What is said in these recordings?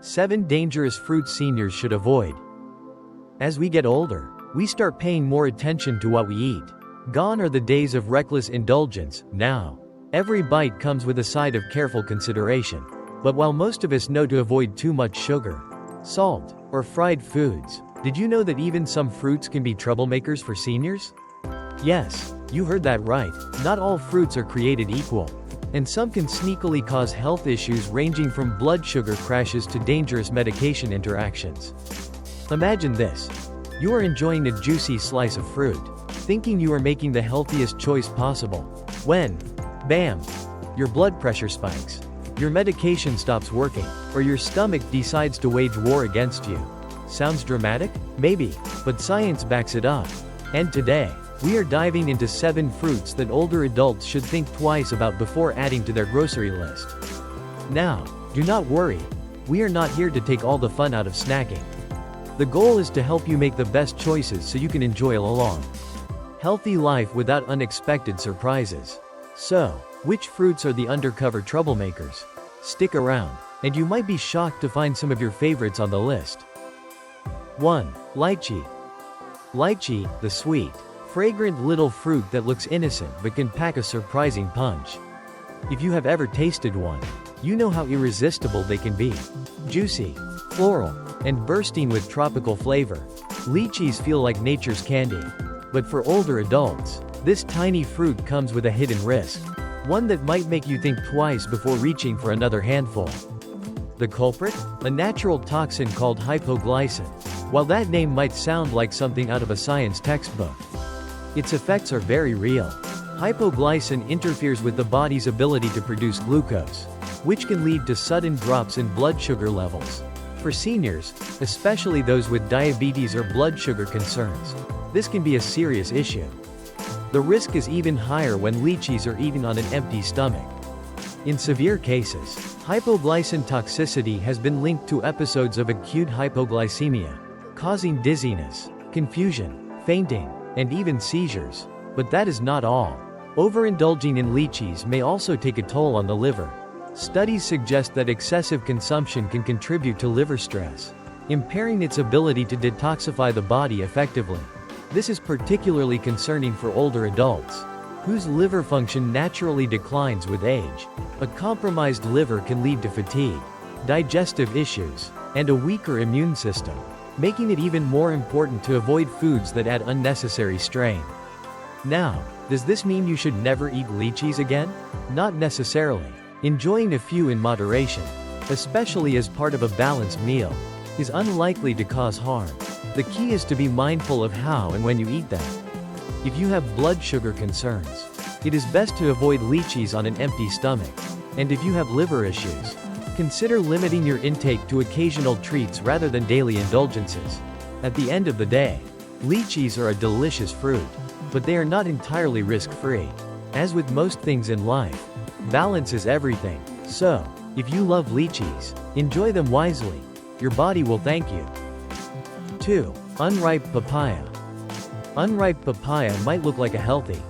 7 dangerous fruits seniors should avoid. As we get older, we start paying more attention to what we eat. Gone are the days of reckless indulgence. Now, every bite comes with a side of careful consideration. But while most of us know to avoid too much sugar, salt, or fried foods, did you know that even some fruits can be troublemakers for seniors? Yes, you heard that right. Not all fruits are created equal. And some can sneakily cause health issues ranging from blood sugar crashes to dangerous medication interactions. Imagine this. You are enjoying a juicy slice of fruit, thinking you are making the healthiest choice possible. When, bam, your blood pressure spikes, your medication stops working, or your stomach decides to wage war against you. Sounds dramatic? Maybe, but science backs it up. And today, we are diving into 7 fruits that older adults should think twice about before adding to their grocery list. Now, do not worry. We are not here to take all the fun out of snacking. The goal is to help you make the best choices so you can enjoy a long, healthy life without unexpected surprises. So, which fruits are the undercover troublemakers? Stick around, and you might be shocked to find some of your favorites on the list. 1. Lychee. Lychee, the sweet, fragrant little fruit that looks innocent but can pack a surprising punch. If you have ever tasted one, you know how irresistible they can be. Juicy, floral, and bursting with tropical flavor, lychees feel like nature's candy. But for older adults, this tiny fruit comes with a hidden risk. One that might make you think twice before reaching for another handful. The culprit? A natural toxin called hypoglycemia. While that name might sound like something out of a science textbook, its effects are very real. Hypoglycemia interferes with the body's ability to produce glucose, which can lead to sudden drops in blood sugar levels. For seniors, especially those with diabetes or blood sugar concerns, this can be a serious issue. The risk is even higher when lychees are eaten on an empty stomach. In severe cases, hypoglycemia toxicity has been linked to episodes of acute hypoglycemia, causing dizziness, confusion, fainting, and even seizures. But that is not all. Overindulging in lychees may also take a toll on the liver. Studies suggest that excessive consumption can contribute to liver stress, impairing its ability to detoxify the body effectively. This is particularly concerning for older adults, whose liver function naturally declines with age. A compromised liver can lead to fatigue, digestive issues, and a weaker immune system, making it even more important to avoid foods that add unnecessary strain. Now, does this mean you should never eat lychees again? Not necessarily. Enjoying a few in moderation, especially as part of a balanced meal, is unlikely to cause harm. The key is to be mindful of how and when you eat them. If you have blood sugar concerns, it is best to avoid lychees on an empty stomach. And if you have liver issues, consider limiting your intake to occasional treats rather than daily indulgences. At the end of the day, lychees are a delicious fruit, but they are not entirely risk-free. As with most things in life, balance is everything. So, if you love lychees, enjoy them wisely. Your body will thank you. 2. Unripe papaya. Unripe papaya might look like a healthy,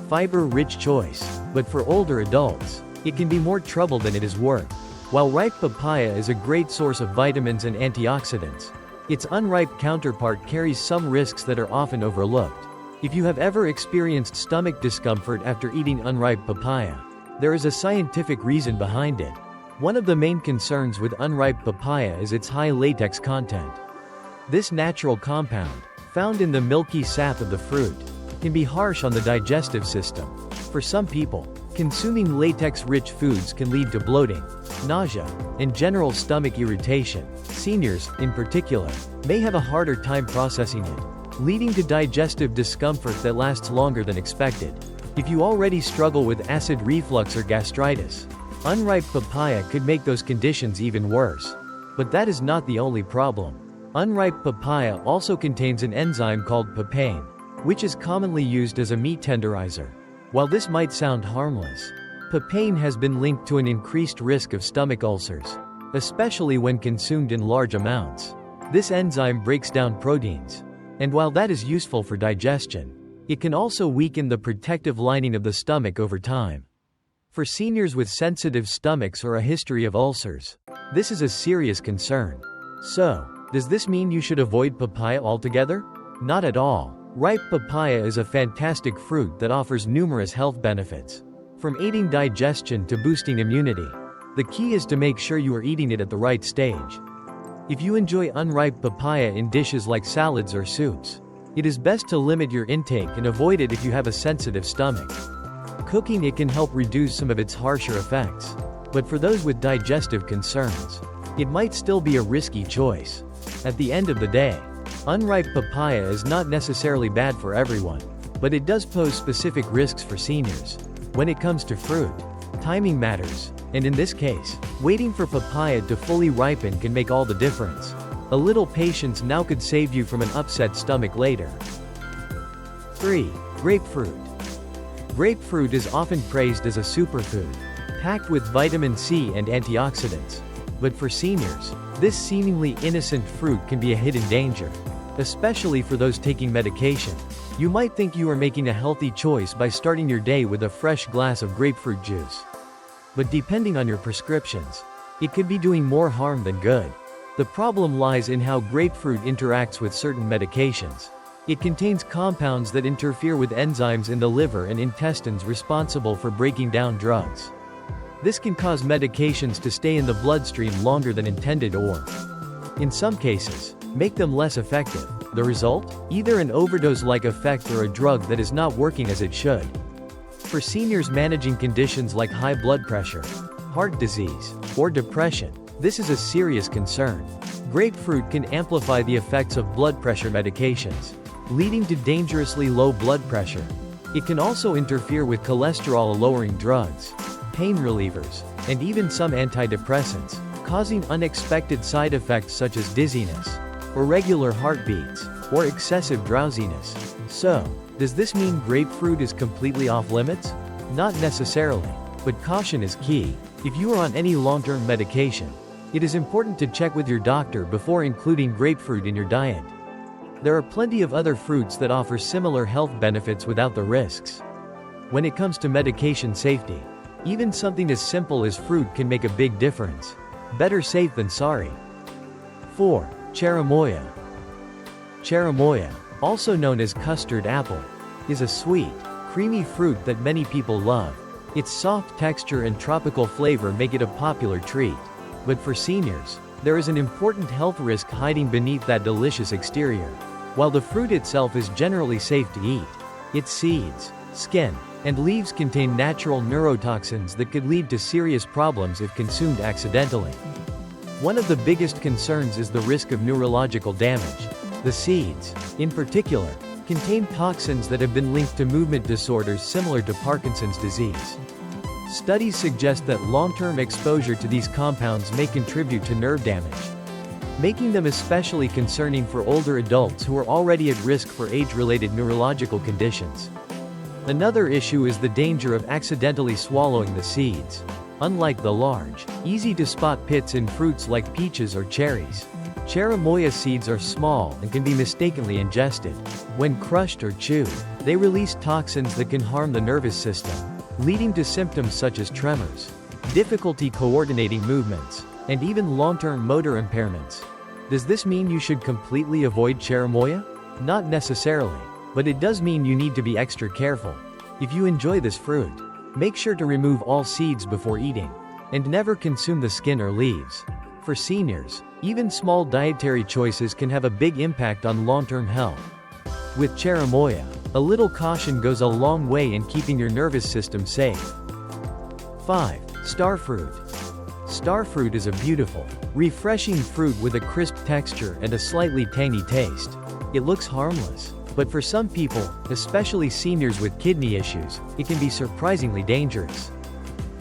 fiber-rich choice, but for older adults, it can be more trouble than it is worth. While ripe papaya is a great source of vitamins and antioxidants, its unripe counterpart carries some risks that are often overlooked. If you have ever experienced stomach discomfort after eating unripe papaya, there is a scientific reason behind it. One of the main concerns with unripe papaya is its high latex content. This natural compound, found in the milky sap of the fruit, can be harsh on the digestive system. For some people, consuming latex-rich foods can lead to bloating, nausea, and general stomach irritation. Seniors, in particular, may have a harder time processing it, leading to digestive discomfort that lasts longer than expected. If you already struggle with acid reflux or gastritis, unripe papaya could make those conditions even worse. But that is not the only problem. Unripe papaya also contains an enzyme called papain, which is commonly used as a meat tenderizer. While this might sound harmless, papain has been linked to an increased risk of stomach ulcers, especially when consumed in large amounts. This enzyme breaks down proteins, and while that is useful for digestion, it can also weaken the protective lining of the stomach over time. For seniors with sensitive stomachs or a history of ulcers, this is a serious concern. So, does this mean you should avoid papaya altogether? Not at all. Ripe papaya is a fantastic fruit that offers numerous health benefits. From aiding digestion to boosting immunity. The key is to make sure you are eating it at the right stage. If you enjoy unripe papaya in dishes like salads or soups, it is best to limit your intake and avoid it if you have a sensitive stomach. Cooking it can help reduce some of its harsher effects. But for those with digestive concerns, it might still be a risky choice. At the end of the day, unripe papaya is not necessarily bad for everyone, but it does pose specific risks for seniors. When it comes to fruit, timing matters, and in this case, waiting for papaya to fully ripen can make all the difference. A little patience now could save you from an upset stomach later. 3. Grapefruit. Grapefruit is often praised as a superfood, packed with vitamin C and antioxidants. But for seniors, this seemingly innocent fruit can be a hidden danger, especially for those taking medication. You might think you are making a healthy choice by starting your day with a fresh glass of grapefruit juice. But depending on your prescriptions, it could be doing more harm than good. The problem lies in how grapefruit interacts with certain medications. It contains compounds that interfere with enzymes in the liver and intestines responsible for breaking down drugs. This can cause medications to stay in the bloodstream longer than intended or, in some cases, make them less effective. The result? Either an overdose-like effect or a drug that is not working as it should. For seniors managing conditions like high blood pressure, heart disease, or depression, this is a serious concern. Grapefruit can amplify the effects of blood pressure medications, leading to dangerously low blood pressure. It can also interfere with cholesterol-lowering drugs, pain relievers, and even some antidepressants, causing unexpected side effects such as dizziness, irregular heartbeats, or excessive drowsiness. So, does this mean grapefruit is completely off limits? Not necessarily, but caution is key. If you are on any long-term medication, it is important to check with your doctor before including grapefruit in your diet. There are plenty of other fruits that offer similar health benefits without the risks. When it comes to medication safety, even something as simple as fruit can make a big difference. Better safe than sorry. 4. Cherimoya. Cherimoya, also known as custard apple, is a sweet, creamy fruit that many people love. Its soft texture and tropical flavor make it a popular treat. But for seniors, there is an important health risk hiding beneath that delicious exterior. While the fruit itself is generally safe to eat, its seeds, skin, and leaves contain natural neurotoxins that could lead to serious problems if consumed accidentally. One of the biggest concerns is the risk of neurological damage. The seeds, in particular, contain toxins that have been linked to movement disorders similar to Parkinson's disease. Studies suggest that long-term exposure to these compounds may contribute to nerve damage, making them especially concerning for older adults who are already at risk for age-related neurological conditions. Another issue is the danger of accidentally swallowing the seeds. Unlike the large, easy-to-spot pits in fruits like peaches or cherries, Cherimoya seeds are small and can be mistakenly ingested. When crushed or chewed, they release toxins that can harm the nervous system, leading to symptoms such as tremors, difficulty coordinating movements, and even long-term motor impairments. Does this mean you should completely avoid Cherimoya? Not necessarily, but it does mean you need to be extra careful. If you enjoy this fruit, make sure to remove all seeds before eating, and never consume the skin or leaves. For seniors, even small dietary choices can have a big impact on long-term health. With Cherimoya, a little caution goes a long way in keeping your nervous system safe. 5. Starfruit. Starfruit is a beautiful, refreshing fruit with a crisp texture and a slightly tangy taste. It looks harmless, but for some people, especially seniors with kidney issues, it can be surprisingly dangerous.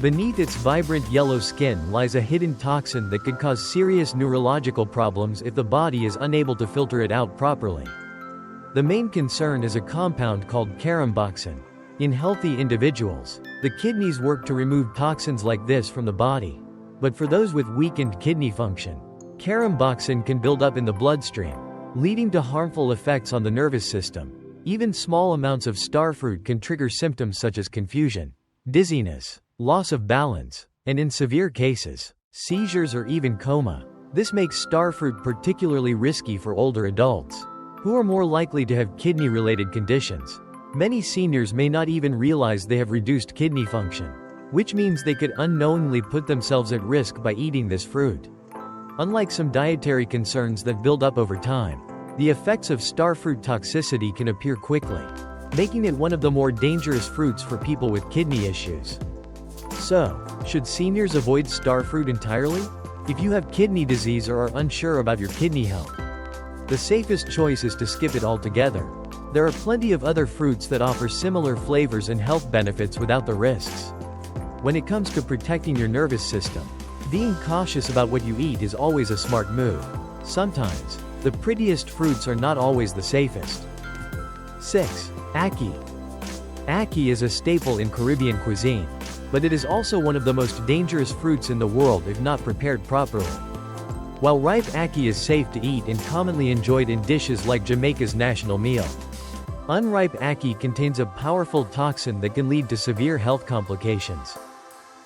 Beneath its vibrant yellow skin lies a hidden toxin that could cause serious neurological problems if the body is unable to filter it out properly. The main concern is a compound called caramboxin. In healthy individuals, the kidneys work to remove toxins like this from the body. But for those with weakened kidney function, caramboxin can build up in the bloodstream, leading to harmful effects on the nervous system. Even small amounts of starfruit can trigger symptoms such as confusion, dizziness, loss of balance, and in severe cases, seizures or even coma. This makes starfruit particularly risky for older adults, who are more likely to have kidney-related conditions. Many seniors may not even realize they have reduced kidney function, which means they could unknowingly put themselves at risk by eating this fruit. Unlike some dietary concerns that build up over time, the effects of starfruit toxicity can appear quickly, making it one of the more dangerous fruits for people with kidney issues. So, should seniors avoid starfruit entirely? If you have kidney disease or are unsure about your kidney health, the safest choice is to skip it altogether. There are plenty of other fruits that offer similar flavors and health benefits without the risks. When it comes to protecting your nervous system, being cautious about what you eat is always a smart move. Sometimes, the prettiest fruits are not always the safest. 6. Ackee. Ackee is a staple in Caribbean cuisine, but it is also one of the most dangerous fruits in the world if not prepared properly. While ripe ackee is safe to eat and commonly enjoyed in dishes like Jamaica's national meal, unripe ackee contains a powerful toxin that can lead to severe health complications,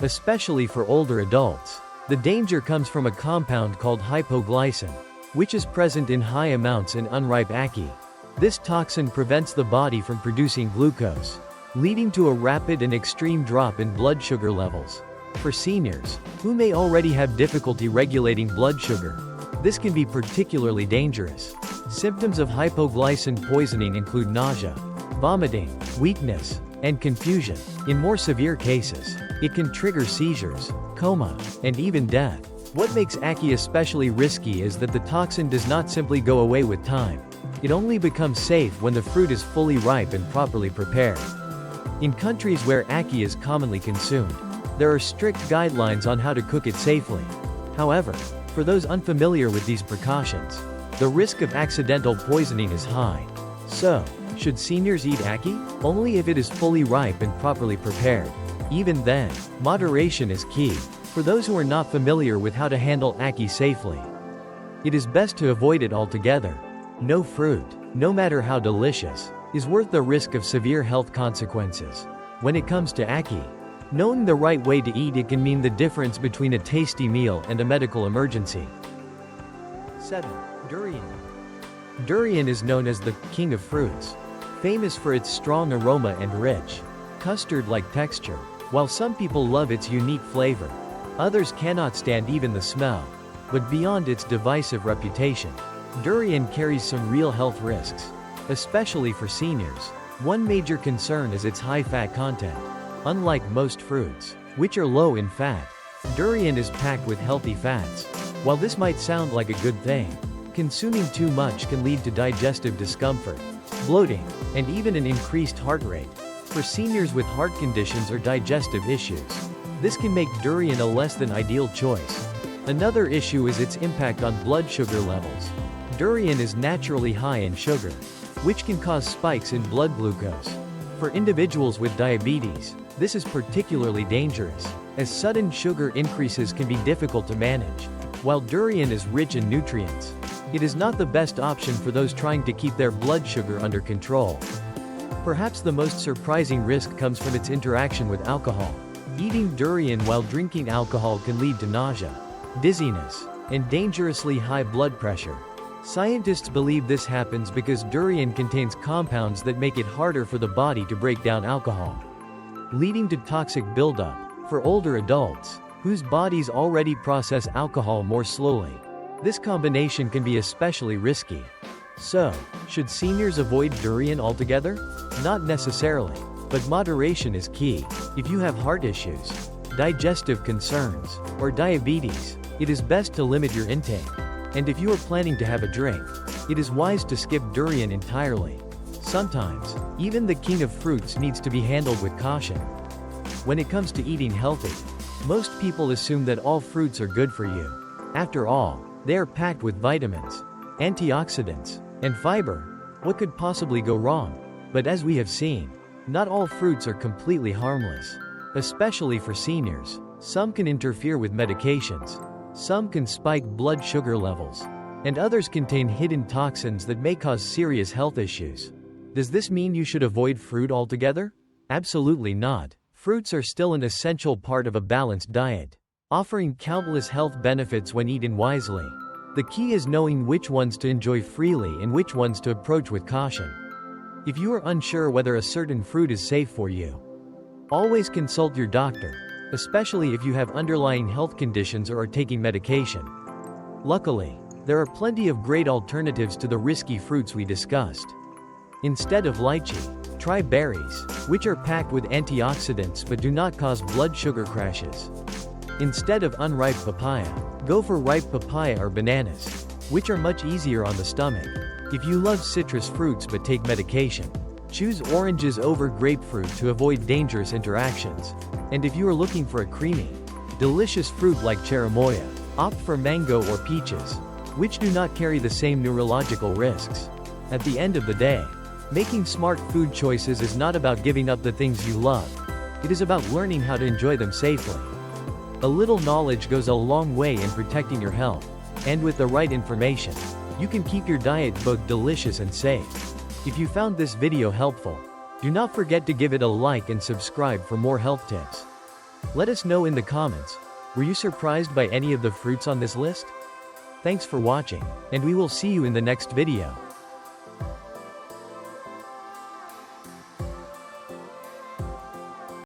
especially for older adults. The danger comes from a compound called hypoglycemia, which is present in high amounts in unripe ackee. This toxin prevents the body from producing glucose, leading to a rapid and extreme drop in blood sugar levels. For seniors, who may already have difficulty regulating blood sugar, this can be particularly dangerous. Symptoms of hypoglycemia poisoning include nausea, vomiting, weakness, and confusion. In more severe cases, it can trigger seizures, coma, and even death. What makes ackee especially risky is that the toxin does not simply go away with time. It only becomes safe when the fruit is fully ripe and properly prepared. In countries where ackee is commonly consumed, there are strict guidelines on how to cook it safely. However, for those unfamiliar with these precautions, the risk of accidental poisoning is high. So, should seniors eat ackee? Only if it is fully ripe and properly prepared. Even then, moderation is key. For those who are not familiar with how to handle ackee safely, it is best to avoid it altogether. No fruit, no matter how delicious, is worth the risk of severe health consequences. When it comes to ackee, knowing the right way to eat it can mean the difference between a tasty meal and a medical emergency. 7. Durian. Durian is known as the king of fruits, famous for its strong aroma and rich, custard-like texture. While some people love its unique flavor, others cannot stand even the smell. But beyond its divisive reputation, durian carries some real health risks, especially for seniors. One major concern is its high fat content. Unlike most fruits, which are low in fat, durian is packed with healthy fats. While this might sound like a good thing, consuming too much can lead to digestive discomfort, bloating, and even an increased heart rate. For seniors with heart conditions or digestive issues, this can make durian a less than ideal choice. Another issue is its impact on blood sugar levels. Durian is naturally high in sugar, which can cause spikes in blood glucose. For individuals with diabetes, this is particularly dangerous, as sudden sugar increases can be difficult to manage. While durian is rich in nutrients, it is not the best option for those trying to keep their blood sugar under control. Perhaps the most surprising risk comes from its interaction with alcohol. Eating durian while drinking alcohol can lead to nausea, dizziness, and dangerously high blood pressure. Scientists believe this happens because durian contains compounds that make it harder for the body to break down alcohol, leading to toxic buildup. For older adults, whose bodies already process alcohol more slowly, this combination can be especially risky. So, should seniors avoid durian altogether? Not necessarily, but moderation is key. If you have heart issues, digestive concerns, or diabetes, it is best to limit your intake. And if you are planning to have a drink, it is wise to skip durian entirely. Sometimes, even the king of fruits needs to be handled with caution. When it comes to eating healthy, most people assume that all fruits are good for you. After all, they are packed with vitamins, antioxidants, and fiber. What could possibly go wrong? But as we have seen, not all fruits are completely harmless. Especially for seniors, some can interfere with medications, some can spike blood sugar levels, and others contain hidden toxins that may cause serious health issues. Does this mean you should avoid fruit altogether? Absolutely not. Fruits are still an essential part of a balanced diet, offering countless health benefits when eaten wisely. The key is knowing which ones to enjoy freely and which ones to approach with caution. If you are unsure whether a certain fruit is safe for you, always consult your doctor, especially if you have underlying health conditions or are taking medication. Luckily, there are plenty of great alternatives to the risky fruits we discussed. Instead of lychee, try berries, which are packed with antioxidants but do not cause blood sugar crashes. Instead of unripe papaya, go for ripe papaya or bananas, which are much easier on the stomach. If you love citrus fruits but take medication, choose oranges over grapefruit to avoid dangerous interactions. And if you are looking for a creamy, delicious fruit like cherimoya, opt for mango or peaches, which do not carry the same neurological risks. At the end of the day, making smart food choices is not about giving up the things you love. It is about learning how to enjoy them safely. A little knowledge goes a long way in protecting your health, and with the right information, you can keep your diet both delicious and safe. If you found this video helpful, do not forget to give it a like and subscribe for more health tips. Let us know in the comments, were you surprised by any of the fruits on this list? Thanks for watching, and we will see you in the next video.